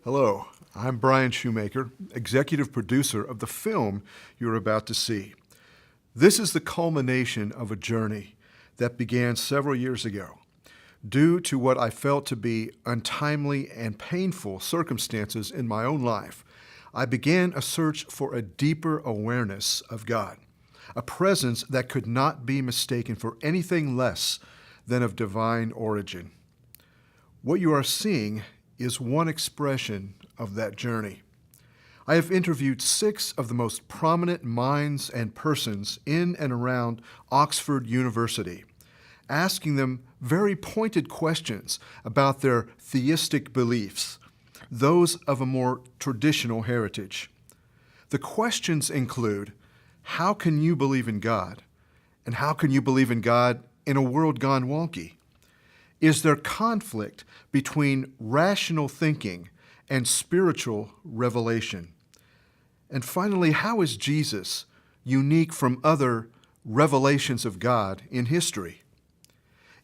Hello, I'm Brian Shoemaker, executive producer of the film you're about to see. This is the culmination of a journey that began several years ago. Due to what I felt to be untimely and painful circumstances in my own life, I began a search for a deeper awareness of God, a presence that could not be mistaken for anything less than of divine origin. What you are seeing is one expression of that journey. I have interviewed 6 of the most prominent minds and persons in and around Oxford University, asking them very pointed questions about their theistic beliefs, those of a more traditional heritage. The questions include, how can you believe in God? And how can you believe in God in a world gone wonky? Is there conflict between rational thinking and spiritual revelation? And finally, how is Jesus unique from other revelations of God in history?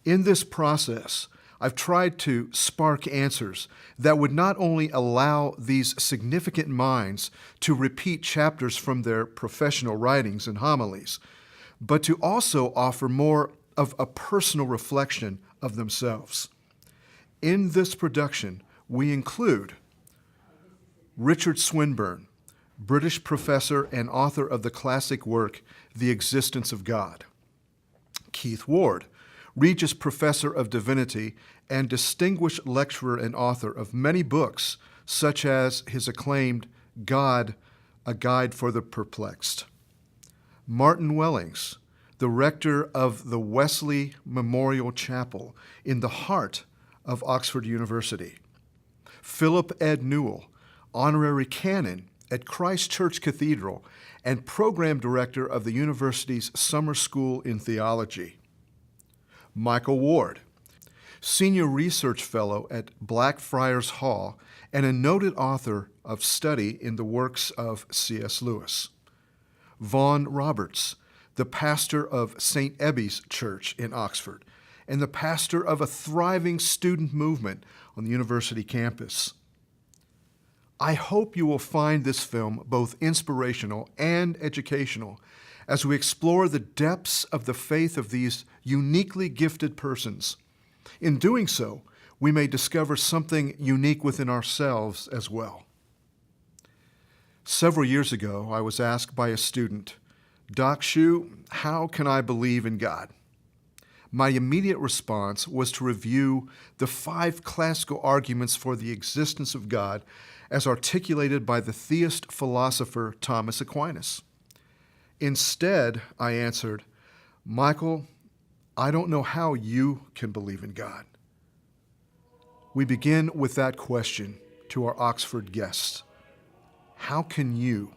In this process, I've tried to spark answers that would not only allow these significant minds to repeat chapters from their professional writings and homilies, but to also offer more of a personal reflection of themselves. In this production, we include Richard Swinburne, British professor and author of the classic work, The Existence of God. Keith Ward, Regis Professor of Divinity and distinguished lecturer and author of many books, such as his acclaimed God, A Guide for the Perplexed. Martin Wellings, the rector of the Wesley Memorial Chapel in the heart of Oxford University. Phillip Newell, honorary canon at Christ Church Cathedral and program director of the university's Summer School in Theology. Michael Ward, senior research fellow at Blackfriars Hall and a noted author of study in the works of C.S. Lewis. Vaughn Roberts, the pastor of St. Ebbe's Church in Oxford, and the pastor of a thriving student movement on the university campus. I hope you will find this film both inspirational and educational as we explore the depths of the faith of these uniquely gifted persons. In doing so, we may discover something unique within ourselves as well. Several years ago, I was asked by a student, Doc Shu, how can I believe in God? My immediate response was to review the 5 classical arguments for the existence of God as articulated by the theist philosopher Thomas Aquinas. Instead, I answered, Michael, I don't know how you can believe in God. We begin with that question to our Oxford guests. How can you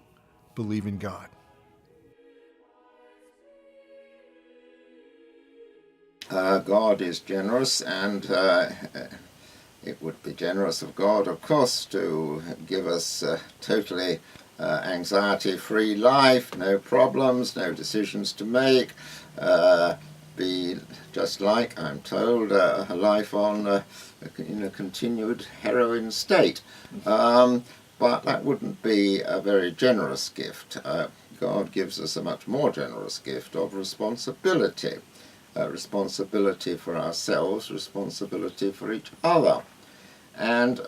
believe in God? God is generous, and it would be generous of God, of course, to give us totally anxiety-free life, no problems, no decisions to make, be just like, I'm told, a life on in a continued heroin state. But that wouldn't be a very generous gift. God gives us a much more generous gift of responsibility. Responsibility for ourselves, responsibility for each other. And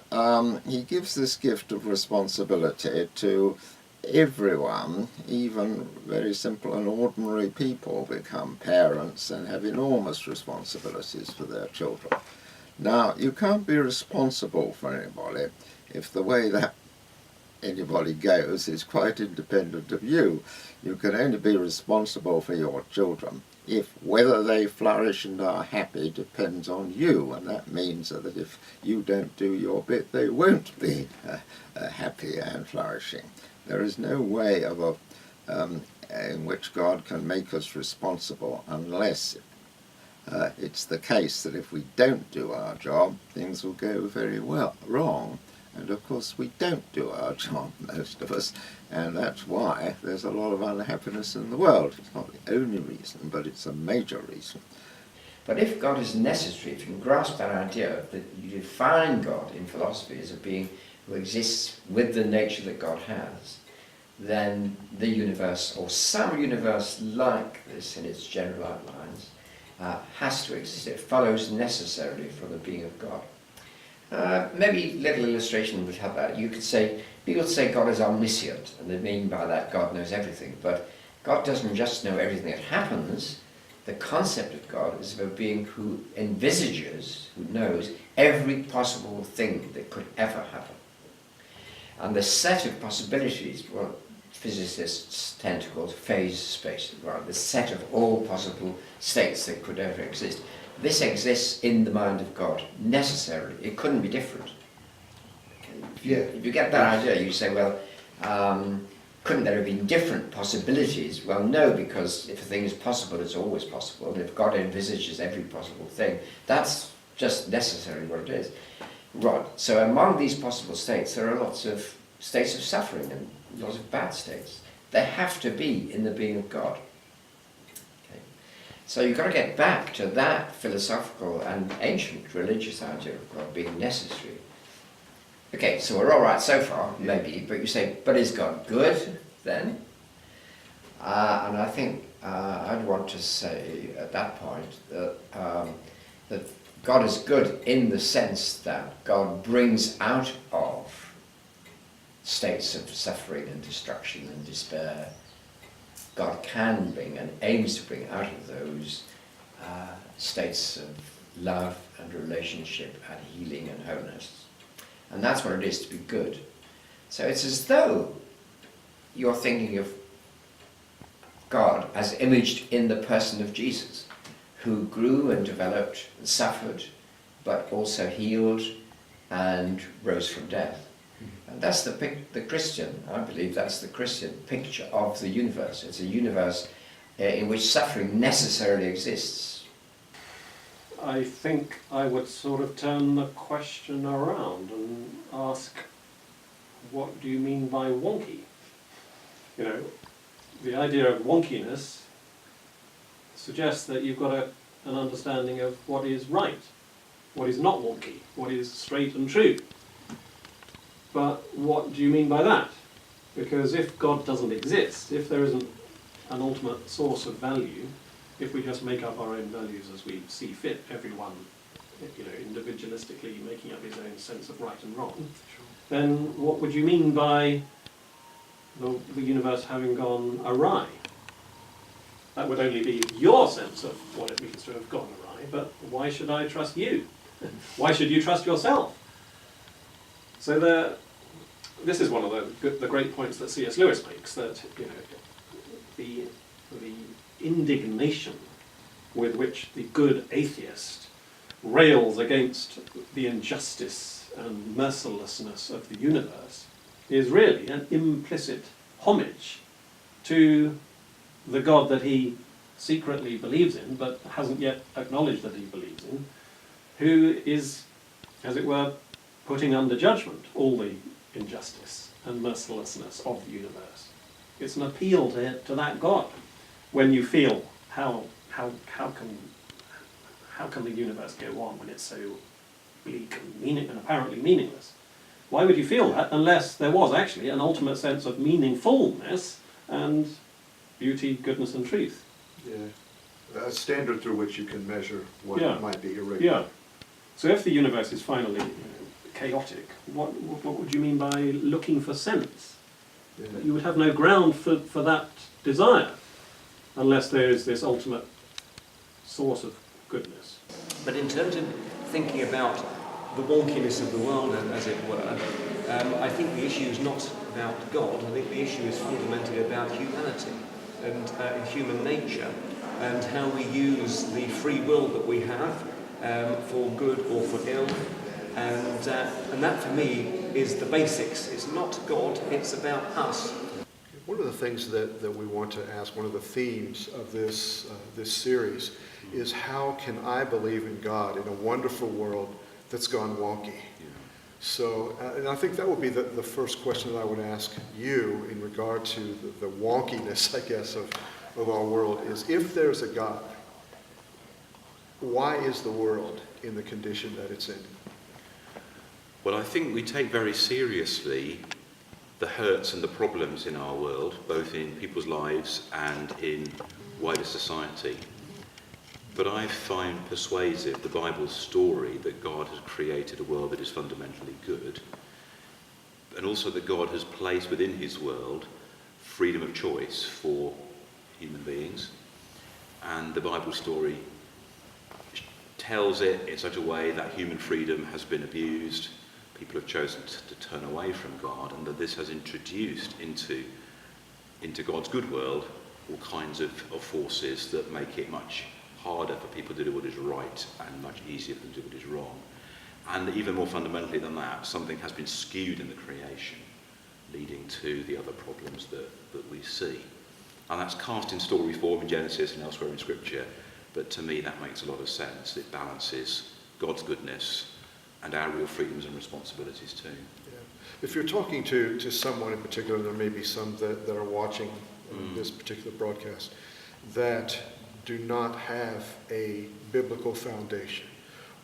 he gives this gift of responsibility to everyone, even very simple and ordinary people become parents and have enormous responsibilities for their children. Now, you can't be responsible for anybody if the way that anybody goes is quite independent of you. You can only be responsible for your children if whether they flourish and are happy depends on you, and that means that if you don't do your bit, they won't be happy and flourishing. There is no way of in which God can make us responsible unless it's the case that if we don't do our job, things will go very well wrong. And of course we don't do our job, most of us, and that's why there's a lot of unhappiness in the world. It's not the only reason, but it's a major reason. But if God is necessary, if you can grasp that idea that you define God in philosophy as a being who exists with the nature that God has, then the universe, or some universe like this in its general outlines, has to exist. It follows necessarily from the being of God. Maybe little illustration would have that. You could say, people say God is omniscient, and they mean by that God knows everything, but God doesn't just know everything that happens. The concept of God is of a being who envisages, who knows every possible thing that could ever happen. And the set of possibilities, what physicists tend to call phase space, right? The set of all possible states that could ever exist. This exists in the mind of God, necessarily. It couldn't be different. If you get that idea, you say, well, couldn't there have been different possibilities? Well, no, because if a thing is possible, it's always possible. And if God envisages every possible thing, that's just necessarily what it is. Right, so among these possible states, there are lots of states of suffering and lots of bad states. They have to be in the being of God. Okay. So you've got to get back to that philosophical and ancient religious idea of God being necessary. Okay, so we're all right so far, maybe, but you say, but is God good then? And I think I'd want to say at that point that God is good in the sense that God brings out of states of suffering and destruction and despair. God can bring and aims to bring out of those states of love and relationship and healing and wholeness. And that's what it is to be good. So it's as though you're thinking of God as imaged in the person of Jesus, who grew and developed and suffered, but also healed and rose from death. And that's the Christian, I believe that's the Christian picture of the universe. It's a universe in which suffering necessarily exists. I think I would sort of turn the question around and ask, what do you mean by wonky? You know, the idea of wonkiness suggests that you've got an understanding of what is right, what is not wonky, what is straight and true. But what do you mean by that? Because if God doesn't exist, if there isn't an ultimate source of value, if we just make up our own values as we see fit, everyone, you know, individualistically making up his own sense of right and wrong, then what would you mean by the universe having gone awry? That would only be your sense of what it means to have gone awry, but why should I trust you? Why should you trust yourself? So this is one of the great points that C.S. Lewis makes, that, you know, the indignation with which the good atheist rails against the injustice and mercilessness of the universe is really an implicit homage to the God that he secretly believes in, but hasn't yet acknowledged that he believes in, who is, as it were, putting under judgment all the injustice and mercilessness of the universe. It's an appeal to that God. When you feel how can the universe go on when it's so bleak and apparently meaningless? Why would you feel that unless there was actually an ultimate sense of meaningfulness and beauty, goodness, and truth? Yeah, a standard through which you can measure what might be irregular. Yeah. So if the universe is finally chaotic, what would you mean by looking for sense? Yeah. You would have no ground for that desire unless there is this ultimate source of goodness. But in terms of thinking about the wonkiness of the world, as it were, I think the issue is not about God. I think the issue is fundamentally about humanity and human nature, and how we use the free will that we have for good or for ill. And that, for me, is the basics. It's not God, it's about us. One of the things that we want to ask, one of the themes of this series, is how can I believe in God in a wonderful world that's gone wonky? Yeah. So, and I think that would be the first question that I would ask you in regard to the wonkiness, I guess, of our world, is if there's a God, why is the world in the condition that it's in? Well, I think we take very seriously the hurts and the problems in our world, both in people's lives and in wider society. But I find persuasive the Bible's story that God has created a world that is fundamentally good, and also that God has placed within his world freedom of choice for human beings. And the Bible story tells it in such a way that human freedom has been abused, people have chosen to turn away from God, and that this has introduced into God's good world all kinds of forces that make it much harder for people to do what is right and much easier for them to do what is wrong. And even more fundamentally than that, something has been skewed in the creation, leading to the other problems that we see. And that's cast in story form in Genesis and elsewhere in Scripture, but to me that makes a lot of sense. It balances God's goodness and our real freedoms and responsibilities too. Yeah. If you're talking to someone in particular, there may be some that are watching this particular broadcast, that do not have a biblical foundation,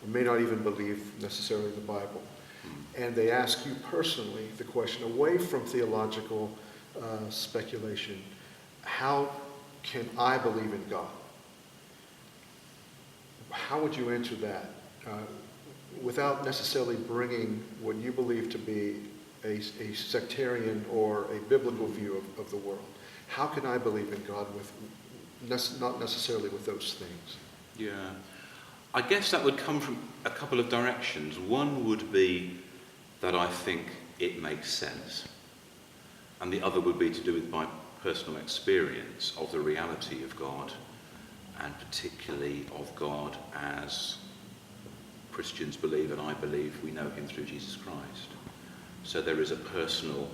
or may not even believe necessarily the Bible, and they ask you personally the question, away from theological speculation, how can I believe in God? How would you answer that without necessarily bringing what you believe to be a sectarian or a biblical view of the world? How can I believe in God with not necessarily with those things? Yeah. I guess that would come from a couple of directions. One would be that I think it makes sense, and the other would be to do with my personal experience of the reality of God, and particularly of God as Christians believe, and I believe we know him through Jesus Christ. So there is a personal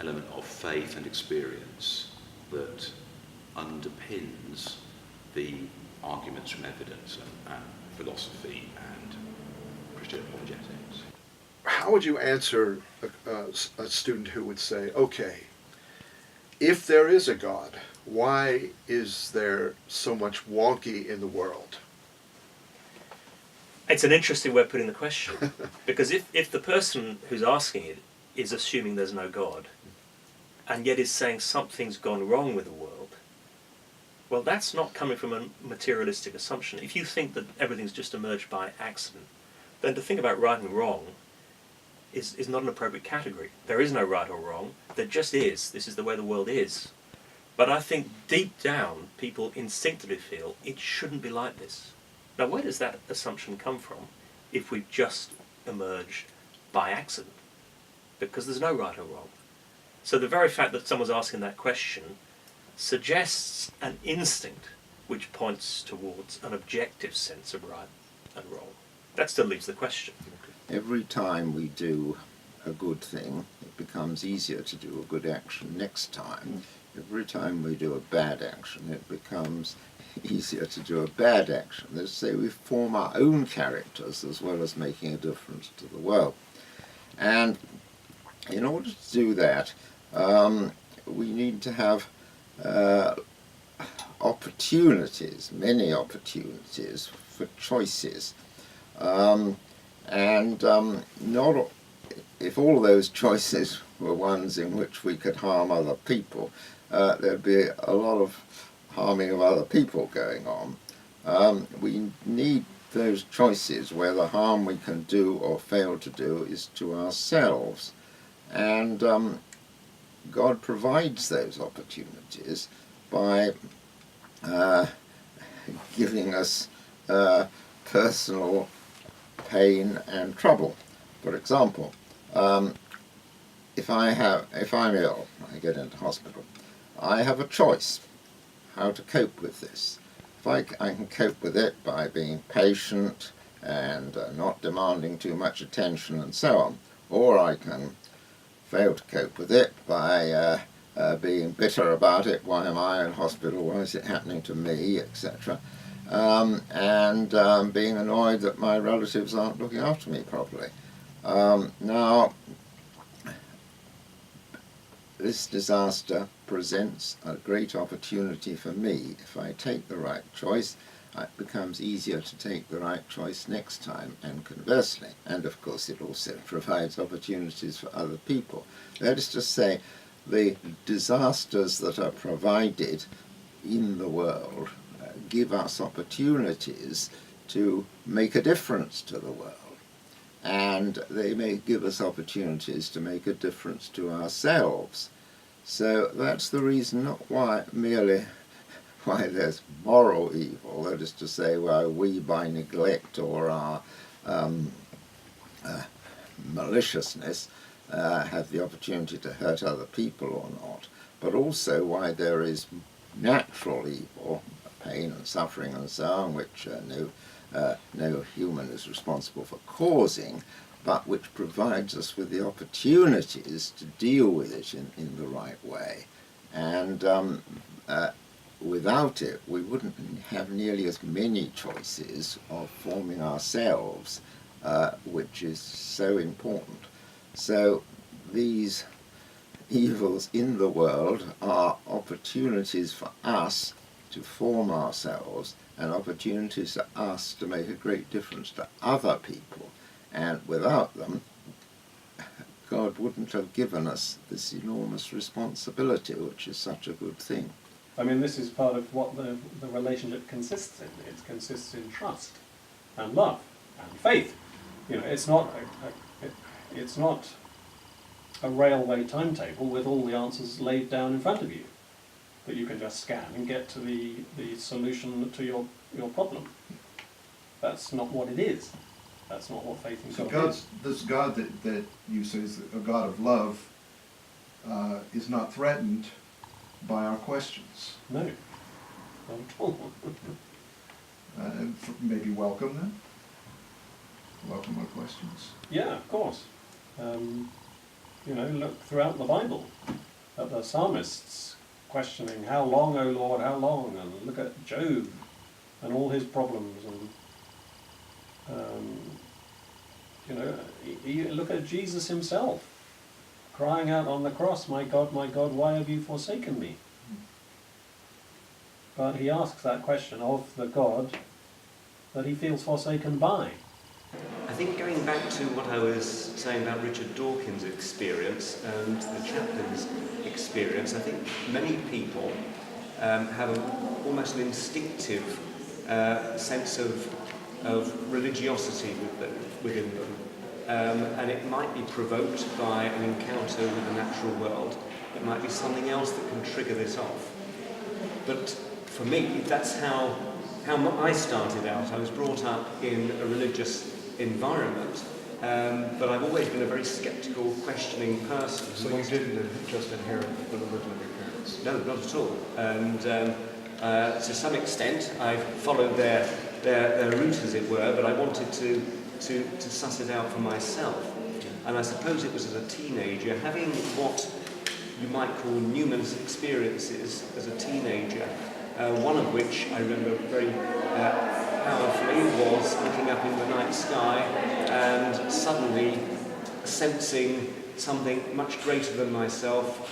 element of faith and experience that underpins the arguments from evidence and philosophy and Christian apologetics. How would you answer a student who would say, okay, if there is a God, why is there so much wonky in the world? It's an interesting way of putting the question, because if the person who's asking it is assuming there's no God, and yet is saying something's gone wrong with the world, well, that's not coming from a materialistic assumption. If you think that everything's just emerged by accident, then to think about right and wrong is not an appropriate category. There is no right or wrong. There just is. This is the way the world is. But I think deep down, people instinctively feel it shouldn't be like this. Now, where does that assumption come from if we've just emerged by accident? Because there's no right or wrong. So the very fact that someone's asking that question suggests an instinct which points towards an objective sense of right and wrong. That still leaves the question. Every time we do a good thing, it becomes easier to do a good action next time. Every time we do a bad action, it becomes easier to do a bad action. Let's say we form our own characters as well as making a difference to the world. And in order to do that, we need to have opportunities, many opportunities for choices. Not if all those choices were ones in which we could harm other people, there'd be a lot of harming of other people going on. We need those choices where the harm we can do or fail to do is to ourselves. And God provides those opportunities by giving us personal pain and trouble. For example, if I'm ill, I get into hospital, I have a choice how to cope with this. If I can cope with it by being patient and not demanding too much attention and so on, or I can fail to cope with it by being bitter about it. Why am I in hospital? Why is it happening to me, etc. And being annoyed that my relatives aren't looking after me properly. Now, this disaster presents a great opportunity for me. If I take the right choice, it becomes easier to take the right choice next time, and conversely. And of course it also provides opportunities for other people. That is to say, the disasters that are provided in the world give us opportunities to make a difference to the world. And they may give us opportunities to make a difference to ourselves. So that's the reason, not why merely why there's moral evil, that is to say, why we by neglect or our maliciousness have the opportunity to hurt other people or not, but also why there is natural evil, pain and suffering and so on, which no human is responsible for causing, but which provides us with the opportunities to deal with it in the right way. And without it, we wouldn't have nearly as many choices of forming ourselves, which is so important. So these evils in the world are opportunities for us to form ourselves and opportunities for us to make a great difference to other people. And without them, God wouldn't have given us this enormous responsibility, which is such a good thing. I mean, this is part of what the relationship consists in. It consists in trust and love and faith. You know, it's not a railway timetable with all the answers laid down in front of you that you can just scan and get to the solution to your problem. That's not what it is. That's not what faith in God is. This God that you say is a God of love is not threatened by our questions. No, not at all. Maybe welcome them. Welcome our questions. Yeah, of course. You know, look throughout the Bible at the psalmists questioning, "How long, O Lord, how long?" And look at Job and all his problems, and you know, you look at Jesus himself crying out on the cross, my God, why have you forsaken me?" But he asks that question of the God that he feels forsaken by. I think going back to what I was saying about Richard Dawkins' experience and the chaplain's experience, I think many people have almost an instinctive sense of religiosity within them. And it might be provoked by an encounter with the natural world. It might be something else that can trigger this off. But for me, that's how I started out. I was brought up in a religious environment, but I've always been a very sceptical, questioning person. So you didn't just inherit the religion of your parents? No, not at all. And to some extent, I've followed their route, as it were, but I wanted to suss it out for myself. And I suppose it was as a teenager, having what you might call numerous experiences as a teenager, one of which I remember very powerfully was looking up in the night sky and suddenly sensing something much greater than myself,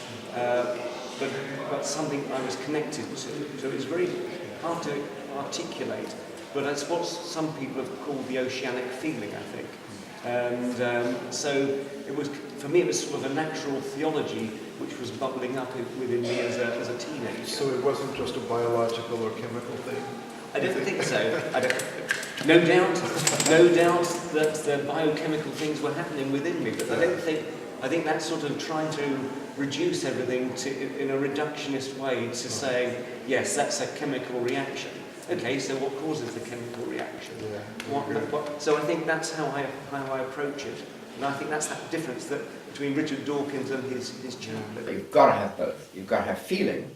but something I was connected to. So it was very hard to articulate, but that's what some people have called the oceanic feeling, I think. And so it was, for me, it was sort of a natural theology which was bubbling up within me as a teenager. So it wasn't just a biological or chemical thing? I don't think so. No doubt that the biochemical things were happening within me, but I think that's sort of trying to reduce everything in a reductionist way to say, yes, that's a chemical reaction. Okay, so what causes the chemical reaction? Yeah. So I think that's how I approach it, and I think that's that difference between Richard Dawkins and his chaplain. You've got to have both. You've got to have feeling,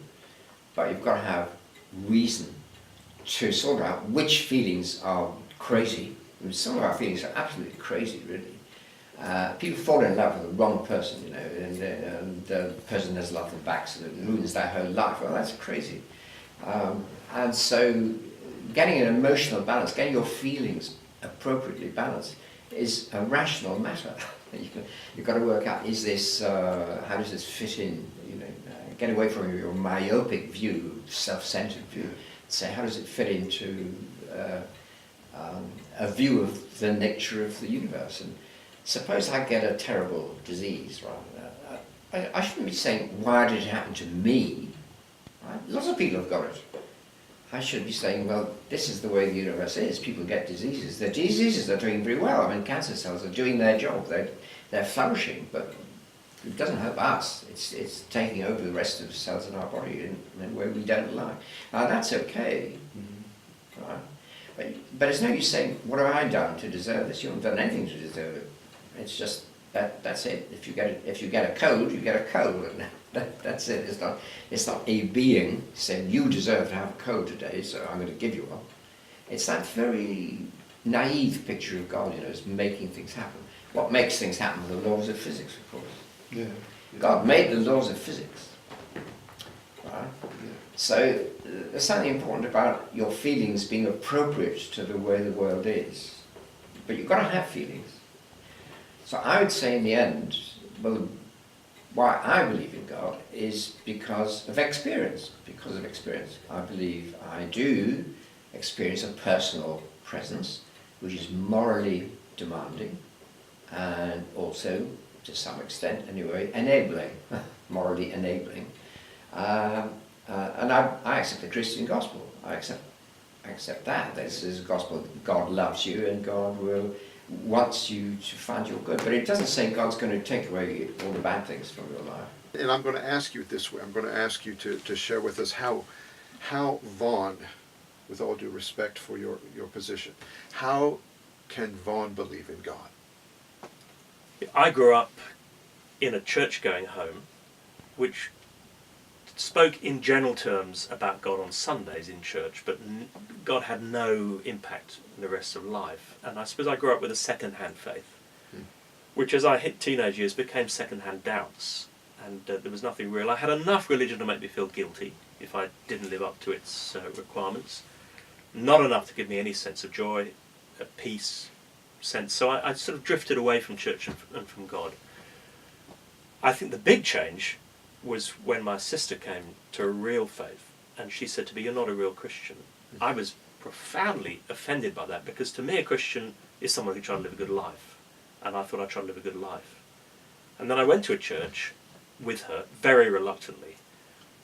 but you've got to have reason to sort out which feelings are crazy. I mean, some of our feelings are absolutely crazy, really. People fall in love with the wrong person, you know, and the person has love them back, so it ruins their whole life. Well, that's crazy. And so getting an emotional balance, getting your feelings appropriately balanced is a rational matter. You've got to work out, is this, how does this fit in, you know, get away from your myopic view, self-centered view, say how does it fit into a view of the nature of the universe. And suppose I get a terrible disease, right? I shouldn't be saying, why did it happen to me? Right? Lots of people have got it. I should be saying, well, this is the way the universe is. People get diseases. The diseases are doing very well. I mean, cancer cells are doing their job. They're flourishing, but it doesn't help us. It's taking over the rest of the cells in our body in a way we don't like. Now, that's okay. Right? But it's no use saying, what have I done to deserve this? You haven't done anything to deserve it. It's just that's it. If you get a cold, you get a cold, and that's it. It's not a being saying you deserve to have a cold today, so I'm going to give you one. It's that very naive picture of God, is making things happen. What makes things happen are the laws of physics, of course. Yeah. God made the laws of physics. Right? So there's something important about your feelings being appropriate to the way the world is. But you've got to have feelings. So I would say in the end, well, why I believe in God is because of experience. Because of experience. I believe I do experience a personal presence, which is morally demanding, and also, to some extent anyway, enabling, morally enabling. And I accept the Christian gospel. I accept that. This is a gospel that God loves you and God wants you to find your good. But it doesn't say God's going to take away all the bad things from your life. And I'm going to ask you this way. I'm going to ask you to share with us how Vaughn, with all due respect for your position, how can Vaughn believe in God? I grew up in a church-going home which spoke in general terms about God on Sundays in church, but God had no impact in the rest of life. And I suppose I grew up with a second-hand faith, which as I hit teenage years became second-hand doubts. And there was nothing real. I had enough religion to make me feel guilty if I didn't live up to its requirements. Not enough to give me any sense of joy, peace, sense. So I sort of drifted away from church and from God. I think the big change was when my sister came to a real faith, and she said to me, "You're not a real Christian." I was profoundly offended by that, because to me a Christian is someone who tried to live a good life, and I thought I tried to live a good life. And then I went to a church with her, very reluctantly,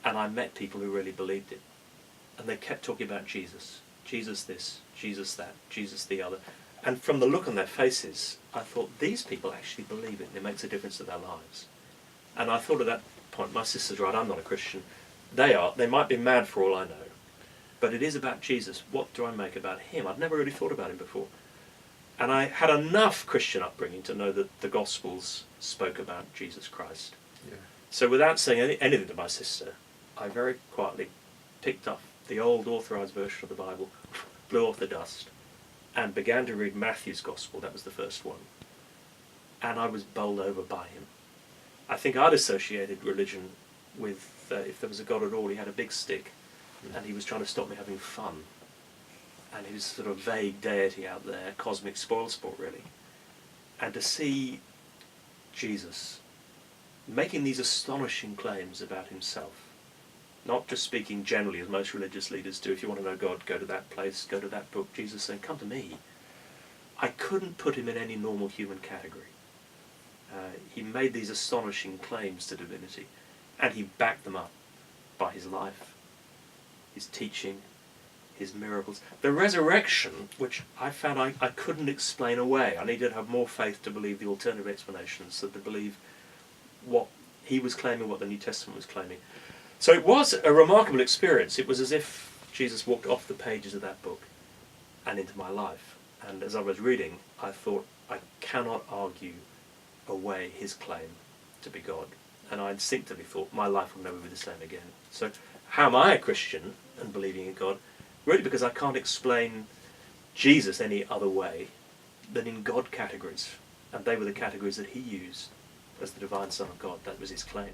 and I met people who really believed it. And they kept talking about Jesus. Jesus this, Jesus that, Jesus the other. And from the look on their faces, I thought, these people actually believe it, and it makes a difference to their lives. And I thought at that point, my sister's right, I'm not a Christian. They are. They might be mad for all I know. But it is about Jesus. What do I make about him? I'd never really thought about him before. And I had enough Christian upbringing to know that the Gospels spoke about Jesus Christ. Yeah. So without saying anything to my sister, I very quietly picked up the old authorized version of the Bible, blew off the dust, and began to read Matthew's Gospel. That was the first one. And I was bowled over by him. I think I'd associated religion with, if there was a God at all, he had a big stick, and he was trying to stop me having fun. And he was sort of vague deity out there, cosmic spoilsport really. And to see Jesus making these astonishing claims about himself, not just speaking generally as most religious leaders do, if you want to know God, go to that place, go to that book. Jesus saying, come to me. I couldn't put him in any normal human category. He made these astonishing claims to divinity, and he backed them up by his life, his teaching, his miracles. The resurrection, which I found I couldn't explain away. I needed to have more faith to believe the alternative explanations, so to believe what he was claiming, what the New Testament was claiming. So it was a remarkable experience. It was as if Jesus walked off the pages of that book and into my life. And as I was reading, I thought, I cannot argue away his claim to be God. And I instinctively thought, my life will never be the same again. So how am I a Christian and believing in God? Really because I can't explain Jesus any other way than in God categories. And they were the categories that he used as the divine Son of God. That was his claim.